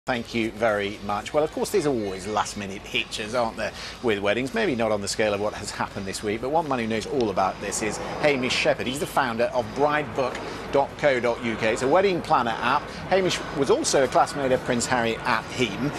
Thank you very much. Well, of course, there's always last-minute hitches, aren't there, with weddings? Maybe not on the scale of what has happened this week, but one man who knows all about this is Hamish Shephard. He's the founder of bridebook.co.uk. It's a wedding planner app. Hamish was also a classmate of Prince Harry at Heaton.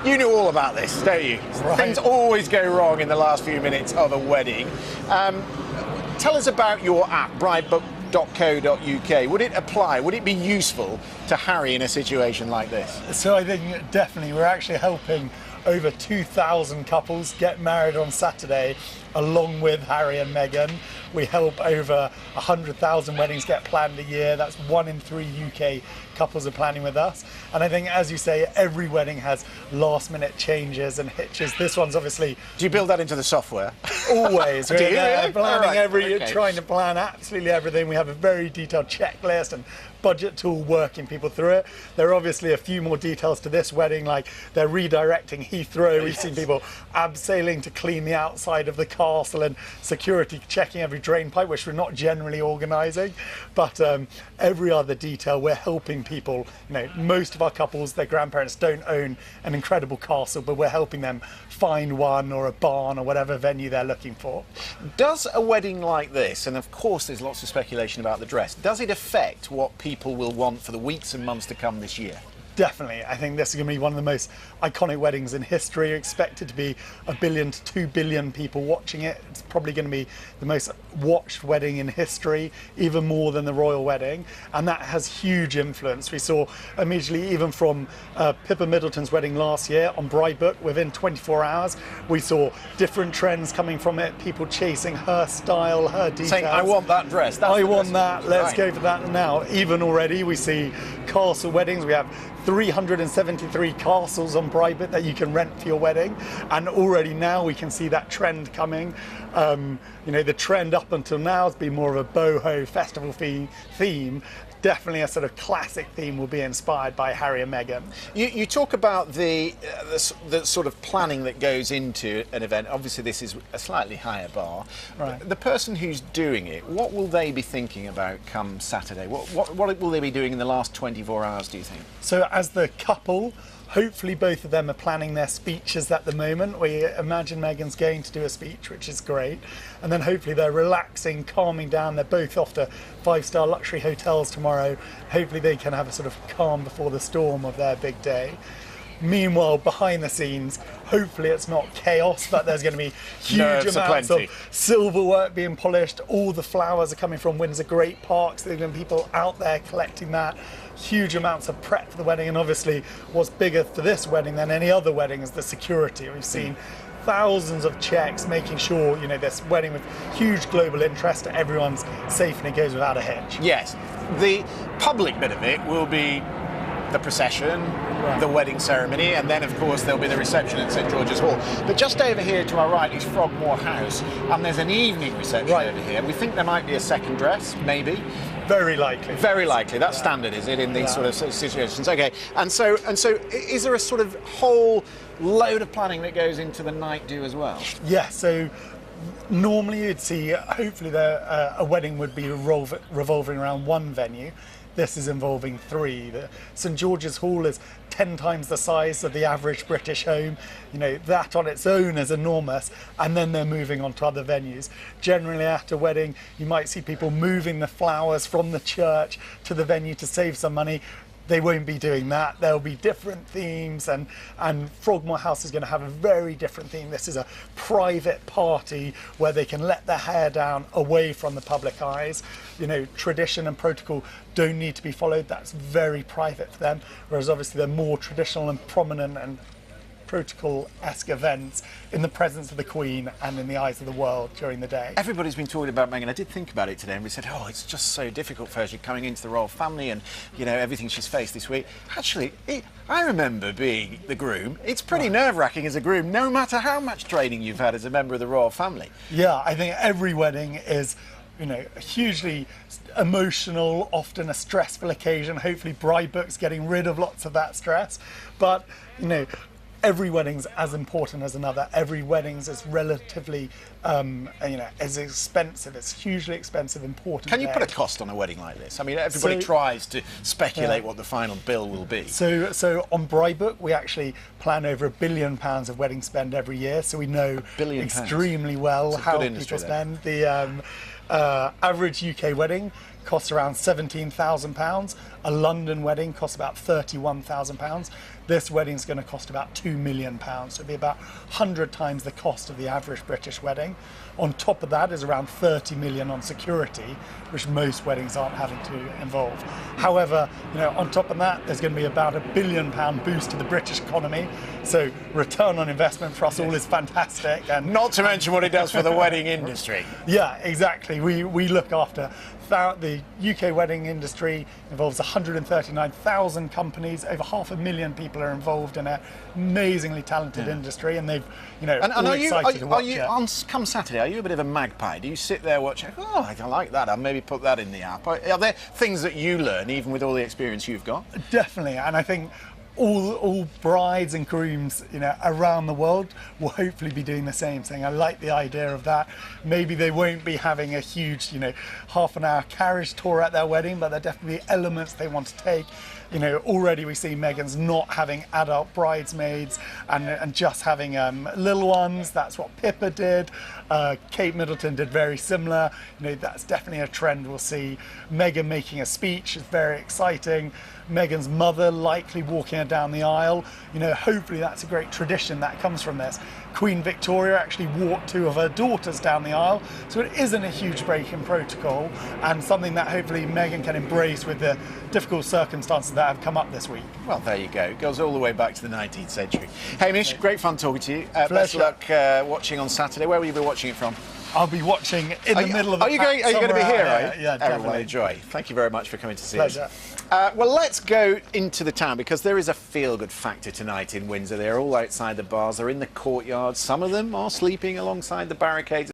You know all about this, don't you? Right. Things always go wrong in the last few minutes of a wedding. Tell us about your app, bridebook.co.uk. Would it apply? Would it be useful to Harry in a situation like this? So I think definitely we're actually helping over 2,000 couples get married on Saturday along with Harry and Meghan. We help over 100,000 weddings get planned a year. That's 1 in 3 UK couples are planning with us. And I think, as you say, every wedding has last minute changes and hitches. This one's obviously... Do you build that into the software? Always. Do you? Really? Planning trying to plan absolutely everything. We have a very detailed checklist and budget tool working people through it. There are obviously a few more details to this wedding, like they're redirecting Heathrow. We've seen people abseiling to clean the outside of the castle and security checking every drain pipe, which we're not generally organising. But every other detail, we're helping people. You know, most of our couples, their grandparents don't own an incredible castle, but we're helping them find one or a barn or whatever venue they're looking for. Does a wedding like this, and of course there's lots of speculation about the dress, does it affect what people will want for the weeks and months to come this year? Definitely. I think this is going to be one of the most iconic weddings in history. Expected to be 1 billion to 2 billion people watching it. It's probably going to be the most watched wedding in history, even more than the royal wedding, and that has huge influence. We saw immediately, even from Pippa Middleton's wedding last year on Bridebook, within 24 hours, we saw different trends coming from it, people chasing her style, her details. Saying, I want that dress. I want that, let's go for that now. Even already we see castle weddings. We have 373 castles on Bridebook that you can rent for your wedding, and already now we can see that trend coming. You know, the trend up until now has been more of a boho festival theme. Definitely a sort of classic theme will be inspired by Harry and Meghan. You talk about the sort of planning that goes into an event. Obviously this is a slightly higher bar. Right. The person who's doing it, what will they be thinking about come Saturday? What will they be doing in the last 24 hours, do you think? So as the couple, hopefully both of them are planning their speeches at the moment. We imagine Meghan's going to do a speech, which is great. And then hopefully they're relaxing, calming down. They're both off to 5-star luxury hotels tomorrow. Hopefully they can have a sort of calm before the storm of their big day. Meanwhile, behind the scenes, hopefully it's not chaos, but there's going to be huge amounts of silver work being polished. All the flowers are coming from Windsor Great Parks. There's going to be people out there collecting that. Huge amounts of prep for the wedding, and obviously what's bigger for this wedding than any other wedding is the security. We've seen thousands of checks making sure, you know, this wedding with huge global interest, everyone's safe and it goes without a hitch. Yes, the public bit of it will be the procession, the wedding ceremony, and then of course there'll be the reception at St George's Hall. But just over here to our right is Frogmore House, and there's an evening reception over here. We think there might be a second dress, maybe. Very likely. Very likely. That's standard, is it, in these sort of situations? Okay. And so, is there a sort of whole load of planning that goes into the night do as well? Yeah. So normally you'd see, hopefully, a wedding would be revolving around one venue. This is involving 3. The St George's Hall is 10 times the size of the average British home. You know, that on its own is enormous, and then they're moving on to other venues. Generally at a wedding, you might see people moving the flowers from the church to the venue to save some money. They won't be doing that. There'll be different themes, and Frogmore House is going to have a very different theme. This is a private party where they can let their hair down away from the public eyes. You know, tradition and protocol don't need to be followed. That's very private for them, whereas obviously they're more traditional and prominent and protocol-esque events in the presence of the Queen and in the eyes of the world during the day. Everybody's been talking about Meghan. I did think about it today, and we said, oh, it's just so difficult for her. She's coming into the royal family and, you know, everything she's faced this week. Actually, I remember being the groom. It's pretty nerve-wracking as a groom, no matter how much training you've had as a member of the royal family. Yeah, I think every wedding is, you know, hugely emotional, often a stressful occasion. Hopefully Bridebook's getting rid of lots of that stress. But, you know, every wedding's as important as another. Every wedding's is relatively, as expensive. It's hugely expensive, important. Can you put a cost on a wedding like this? I mean, everybody tries to speculate what the final bill will be. So on Bridebook, we actually plan over £1 billion of wedding spend every year. So we know extremely well how people spend. The average UK wedding costs around £17,000. A London wedding costs about £31,000. This wedding's going to cost about £2 million. So it'll be about 100 times the cost of the average British wedding. On top of that is around 30 million on security, which most weddings aren't having to involve. However, on top of that, there's going to be about £1 billion boost to the British economy. So return on investment for us all is fantastic. And not to mention what it does for the wedding industry. Yeah, exactly. We look after the UK wedding industry involves 139,000 companies. Over 500,000 people are involved in an amazingly talented industry, and they've, all excited to watch it. Come Saturday, are you a bit of a magpie? Do you sit there watching? Oh, I like that. I'll maybe put that in the app. Are there things that you learn, even with all the experience you've got? Definitely, and I think all brides and grooms, around the world will hopefully be doing the same thing. I like the idea of that. Maybe they won't be having a huge, half-an-hour carriage tour at their wedding, but there are definitely elements they want to take. Already we see Meghan's not having adult bridesmaids and just having little ones. That's what Pippa did. Kate Middleton did very similar. That's definitely a trend we'll see. Meghan making a speech is very exciting. Meghan's mother likely walking her down the aisle. Hopefully that's a great tradition that comes from this. Queen Victoria actually walked 2 of her daughters down the aisle, so it isn't a huge break in protocol, and something that hopefully Meghan can embrace with the difficult circumstances that have come up this week. Well, there you go. It goes all the way back to the 19th century. Hamish, great fun talking to you. Best of luck watching on Saturday. Where will you be watching it from? I'll be watching in the middle of the Are you going to be here, are you? Yeah, definitely. Everyone enjoy. Thank you very much for coming to see Pleasure. us. Well, let's go into the town, because there is a feel-good factor tonight in Windsor. They're all outside the bars. They're in the courtyard. Some of them are sleeping alongside the barricades.